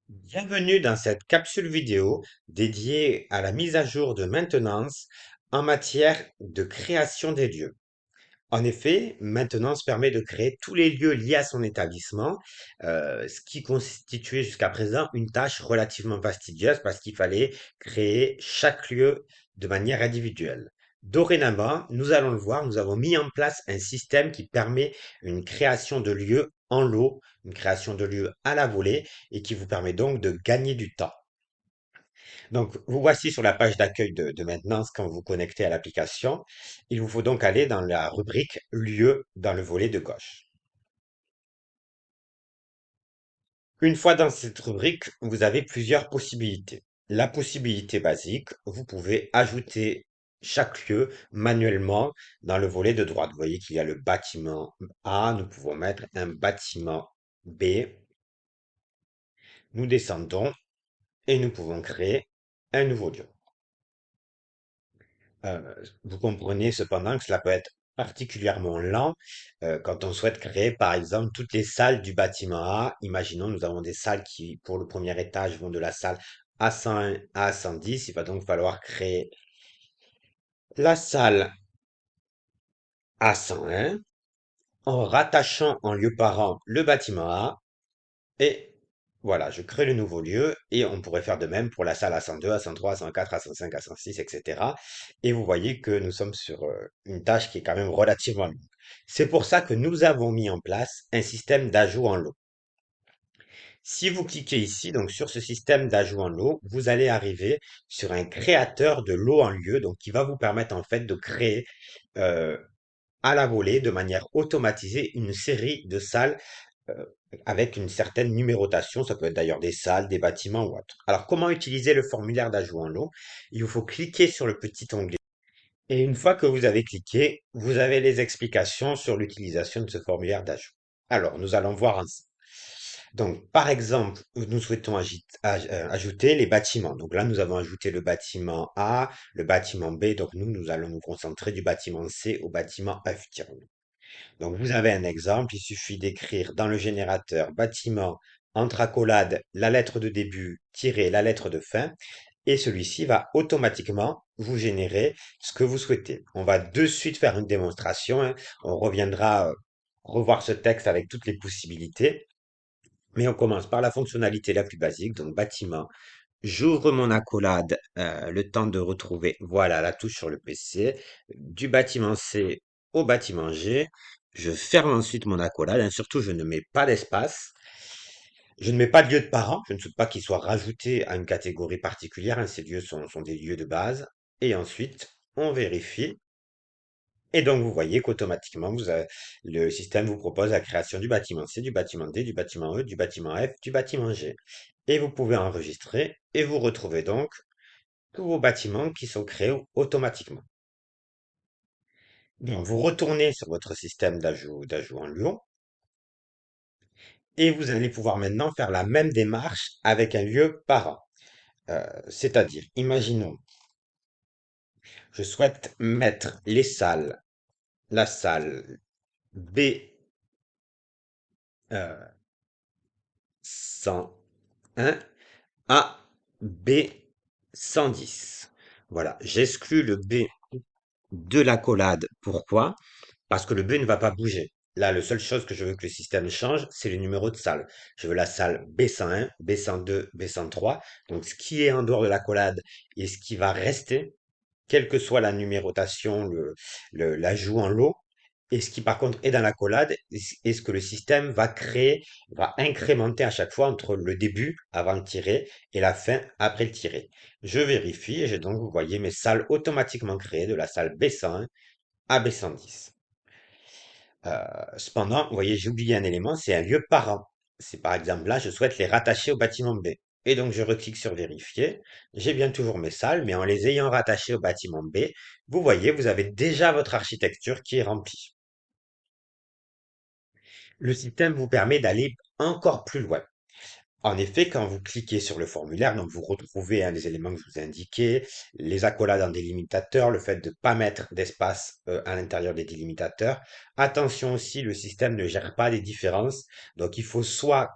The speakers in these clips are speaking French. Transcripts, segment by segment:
Bienvenue dans cette capsule vidéo dédiée à la mise à jour de maintenance en matière de création des lieux. En effet, maintenance permet de créer tous les lieux liés à son établissement, ce qui constituait jusqu'à présent une tâche relativement fastidieuse parce qu'il fallait créer chaque lieu de manière individuelle. Dorénavant, nous allons le voir, nous avons mis en place un système qui permet une création de lieux en lot, une création de lieux à la volée et qui vous permet donc de gagner du temps. Donc, vous voici sur la page d'accueil de maintenance quand vous vous connectez à l'application. Il vous faut donc aller dans la rubrique lieu dans le volet de gauche. Une fois dans cette rubrique, vous avez plusieurs possibilités. La possibilité basique, vous pouvez ajouter chaque lieu manuellement dans le volet de droite. Vous voyez qu'il y a le bâtiment A, nous pouvons mettre un bâtiment B. Nous descendons et nous pouvons créer un nouveau lieu. Vous comprenez cependant que cela peut être particulièrement lent quand on souhaite créer, par exemple, toutes les salles du bâtiment A. Imaginons, nous avons des salles qui, pour le premier étage, vont de la salle A101 à A110. Il va donc falloir créer la salle A101 en rattachant en lieu parent le bâtiment A. Et voilà, je crée le nouveau lieu et on pourrait faire de même pour la salle A102, A103, A104, A105, A106, etc. Et vous voyez que nous sommes sur une tâche qui est quand même relativement longue. C'est pour ça que nous avons mis en place un système d'ajout en lot. Si vous cliquez ici, donc sur ce système d'ajout en lot, vous allez arriver sur un créateur de lot en lieu, donc qui va vous permettre en fait de créer euh, à la volée, de manière automatisée, une série de salles euh, avec une certaine numérotation. Ça peut être d'ailleurs des salles, des bâtiments ou autre. Alors, comment utiliser le formulaire d'ajout en lot? Il vous faut cliquer sur le petit onglet. Et une fois que vous avez cliqué, vous avez les explications sur l'utilisation de ce formulaire d'ajout. Alors, nous allons voir ensemble. Donc, par exemple, nous souhaitons ajouter les bâtiments. Donc là, nous avons ajouté le bâtiment A, le bâtiment B. Donc nous allons nous concentrer du bâtiment C au bâtiment F. Donc, vous avez un exemple, il suffit d'écrire dans le générateur bâtiment, entre accolades, la lettre de début, tirer la lettre de fin, et celui-ci va automatiquement vous générer ce que vous souhaitez. On va de suite faire une démonstration, hein. On reviendra revoir ce texte avec toutes les possibilités, mais on commence par la fonctionnalité la plus basique, donc bâtiment. J'ouvre mon accolade, le temps de retrouver, voilà, la touche sur le PC, du bâtiment C au bâtiment G. Je ferme ensuite mon accolade, hein, surtout je ne mets pas d'espace. Je ne mets pas de lieu de parent, je ne souhaite pas qu'il soit rajouté à une catégorie particulière, hein, ces lieux sont des lieux de base. Et ensuite, on vérifie. Et donc, vous voyez qu'automatiquement, le système vous propose la création du bâtiment C, du bâtiment D, du bâtiment E, du bâtiment F, du bâtiment G. Et vous pouvez enregistrer et vous retrouvez donc tous vos bâtiments qui sont créés automatiquement. Donc, vous retournez sur votre système d'ajout en lieu et vous allez pouvoir maintenant faire la même démarche avec un lieu parent. C'est-à-dire, imaginons, je souhaite mettre la salle B 101 à B 110. Voilà, j'exclus le B de l'accolade. Pourquoi? Parce que le B ne va pas bouger. Là, la seule chose que je veux que le système change, c'est le numéro de salle. Je veux la salle B101, B102, B103. Donc, ce qui est en dehors de l'accolade et ce qui va rester, quelle que soit la numérotation, l'ajout en lot, et ce qui par contre est dans l'accolade, est ce que le système va créer, va incrémenter à chaque fois entre le début avant le tiré et la fin après le tiré. Je vérifie et j'ai donc, vous voyez, mes salles automatiquement créées de la salle B101 à B110. Cependant, vous voyez, j'ai oublié un élément, c'est un lieu parent. C'est par exemple là, je souhaite les rattacher au bâtiment B. Et donc, je reclique sur vérifier. J'ai bien toujours mes salles, mais en les ayant rattachées au bâtiment B, vous voyez, vous avez déjà votre architecture qui est remplie. Le système vous permet d'aller encore plus loin. En effet, quand vous cliquez sur le formulaire, donc vous retrouvez les éléments que je vous ai indiqués, les accolades en délimitateur, le fait de ne pas mettre d'espace à l'intérieur des délimitateurs. Attention aussi, le système ne gère pas les différences. Donc il faut soit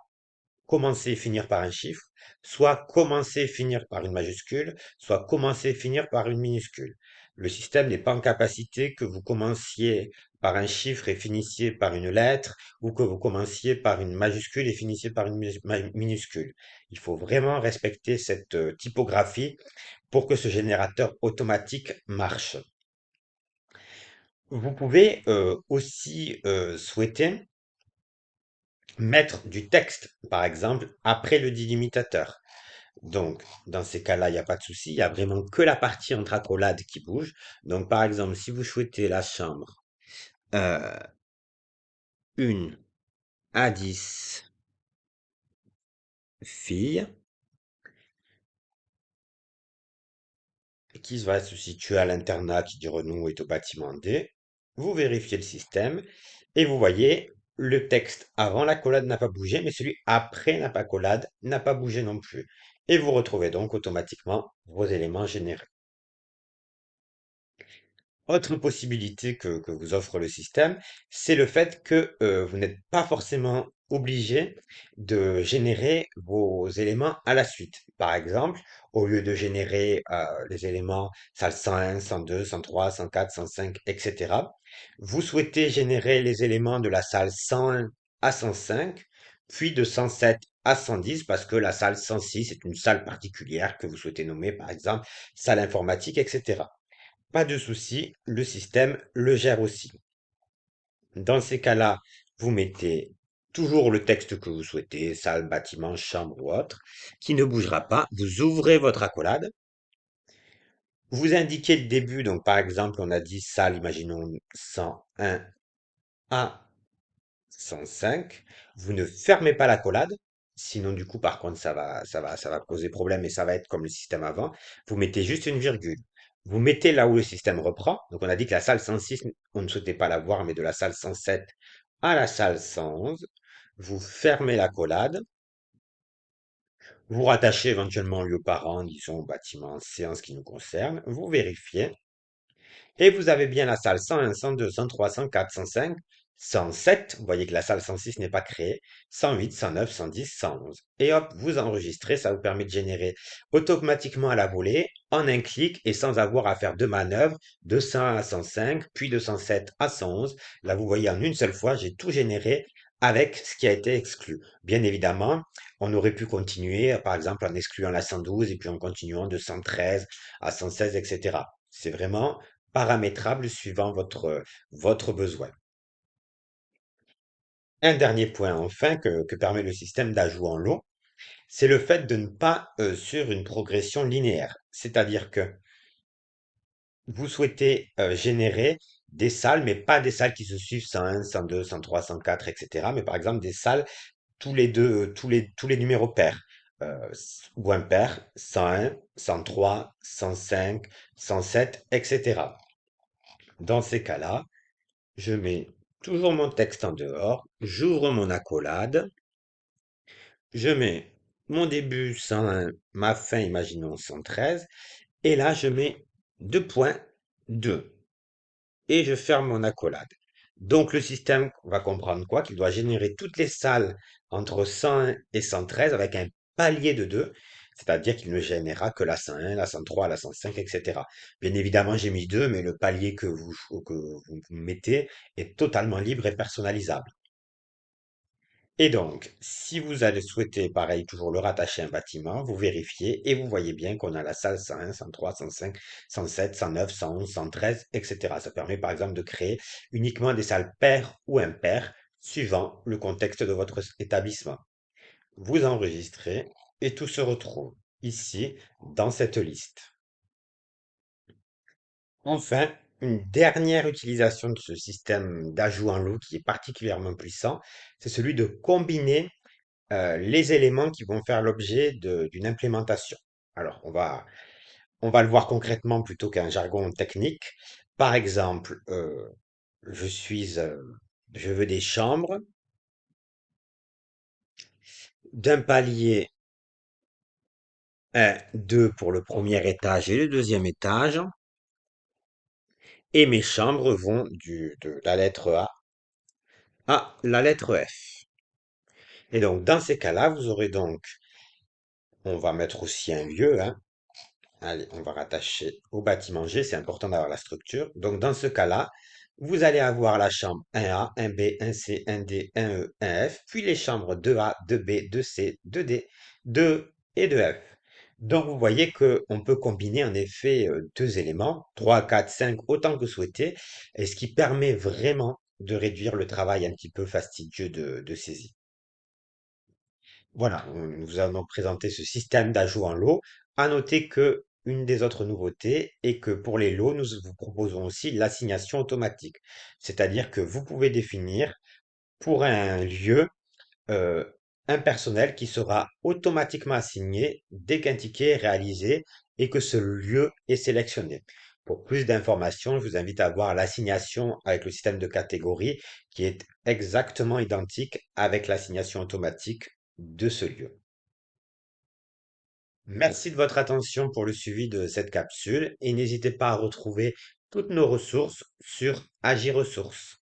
commencer et finir par un chiffre, soit commencer et finir par une majuscule, soit commencer et finir par une minuscule. Le système n'est pas en capacité que vous commenciez par un chiffre et finissiez par une lettre, ou que vous commenciez par une majuscule et finissiez par une minuscule. Il faut vraiment respecter cette typographie pour que ce générateur automatique marche. Vous pouvez aussi souhaiter mettre du texte, par exemple, après le délimitateur. Donc, dans ces cas-là, il n'y a pas de souci, il y a vraiment que la partie entre accolades qui bouge. Donc, par exemple, si vous souhaitez la chambre euh, 1 à 10 filles, qui va se situer à l'internat qui, dirons-nous, est au bâtiment D, vous vérifiez le système et vous voyez le texte avant l'accolade n'a pas bougé, mais celui après l'accolade n'a pas bougé non plus. Et vous retrouvez donc automatiquement vos éléments générés. Autre possibilité que vous offre le système, c'est le fait que vous n'êtes pas forcément obligé de générer vos éléments à la suite. Par exemple, au lieu de générer les éléments salle 101, 102, 103, 104, 105, etc., vous souhaitez générer les éléments de la salle 101 à 105, puis de 107 à 110, parce que la salle 106 est une salle particulière que vous souhaitez nommer, par exemple, salle informatique, etc. Pas de souci, le système le gère aussi. Dans ces cas-là, vous mettez toujours le texte que vous souhaitez, salle, bâtiment, chambre ou autre, qui ne bougera pas. Vous ouvrez votre accolade, vous indiquez le début, donc par exemple, on a dit salle, imaginons 101 à 105. Vous ne fermez pas l'accolade, sinon du coup, par contre, ça va poser problème et ça va être comme le système avant. Vous mettez juste une virgule. Vous mettez là où le système reprend. Donc, on a dit que la salle 106, on ne souhaitait pas la voir, mais de la salle 107 à la salle 111. Vous fermez l'accolade. Vous rattachez éventuellement lieu parent, disons au bâtiment C en ce qui nous concerne. Vous vérifiez. Et vous avez bien la salle 101, 102, 103, 104, 105, 107. Vous voyez que la salle 106 n'est pas créée. 108, 109, 110, 111. Et hop, vous enregistrez. Ça vous permet de générer automatiquement à la volée, en un clic et sans avoir à faire de manœuvre, de 100 à 105, puis de 107 à 111. Là, vous voyez en une seule fois, j'ai tout généré avec ce qui a été exclu. Bien évidemment, on aurait pu continuer, par exemple, en excluant la 112 et puis en continuant de 113 à 116, etc. C'est vraiment paramétrable suivant votre besoin. Un dernier point enfin que permet le système d'ajout en lot, c'est le fait de ne pas sur une progression linéaire. C'est-à-dire que vous souhaitez générer des salles, mais pas des salles qui se suivent 101, 102, 103, 104, etc. Mais par exemple des salles tous les deux, tous les numéros pairs. Ou impairs, 101, 103, 105, 107, etc. Dans ces cas-là, je mets toujours mon texte en dehors, j'ouvre mon accolade, je mets mon début 101, ma fin, imaginons 113, et là je mets 2.2 et je ferme mon accolade. Donc le système va comprendre quoi? Qu'il doit générer toutes les salles entre 101 et 113 avec un palier de 2, c'est-à-dire qu'il ne générera que la 101, la 103, la 105, etc. Bien évidemment, j'ai mis 2, mais le palier que vous mettez est totalement libre et personnalisable. Et donc, si vous allez souhaiter, pareil, toujours le rattacher à un bâtiment, vous vérifiez et vous voyez bien qu'on a la salle 101, 103, 105, 107, 109, 111, 113, etc. Ça permet par exemple de créer uniquement des salles paires ou impaires suivant le contexte de votre établissement. Vous enregistrez et tout se retrouve ici dans cette liste. Enfin, une dernière utilisation de ce système d'ajout en lot qui est particulièrement puissant, c'est celui de combiner les éléments qui vont faire l'objet d'une implémentation. Alors, on va le voir concrètement plutôt qu'un jargon technique. Par exemple, je suis, euh, je veux des chambres d'un palier 1, 2 pour le premier étage et le deuxième étage, et mes chambres vont de la lettre A à la lettre F. Et donc, dans ces cas-là, vous aurez donc, on va mettre aussi un lieu, hein. Allez, on va rattacher au bâtiment G, c'est important d'avoir la structure. Donc, dans ce cas-là, vous allez avoir la chambre 1A, 1B, 1C, 1D, 1E, 1F, puis les chambres 2A, 2B, 2C, 2D, 2 et 2F. Donc, vous voyez qu'on peut combiner en effet deux éléments, 3, 4, 5, autant que souhaité, et ce qui permet vraiment de réduire le travail un petit peu fastidieux de saisie. Voilà, nous allons présenter ce système d'ajout en lot. À noter que une des autres nouveautés est que pour les lots, nous vous proposons aussi l'assignation automatique. C'est-à-dire que vous pouvez définir pour un lieu euh, un personnel qui sera automatiquement assigné dès qu'un ticket est réalisé et que ce lieu est sélectionné. Pour plus d'informations, je vous invite à voir l'assignation avec le système de catégorie qui est exactement identique avec l'assignation automatique de ce lieu. Merci de votre attention pour le suivi de cette capsule et n'hésitez pas à retrouver toutes nos ressources sur Agir Ressources.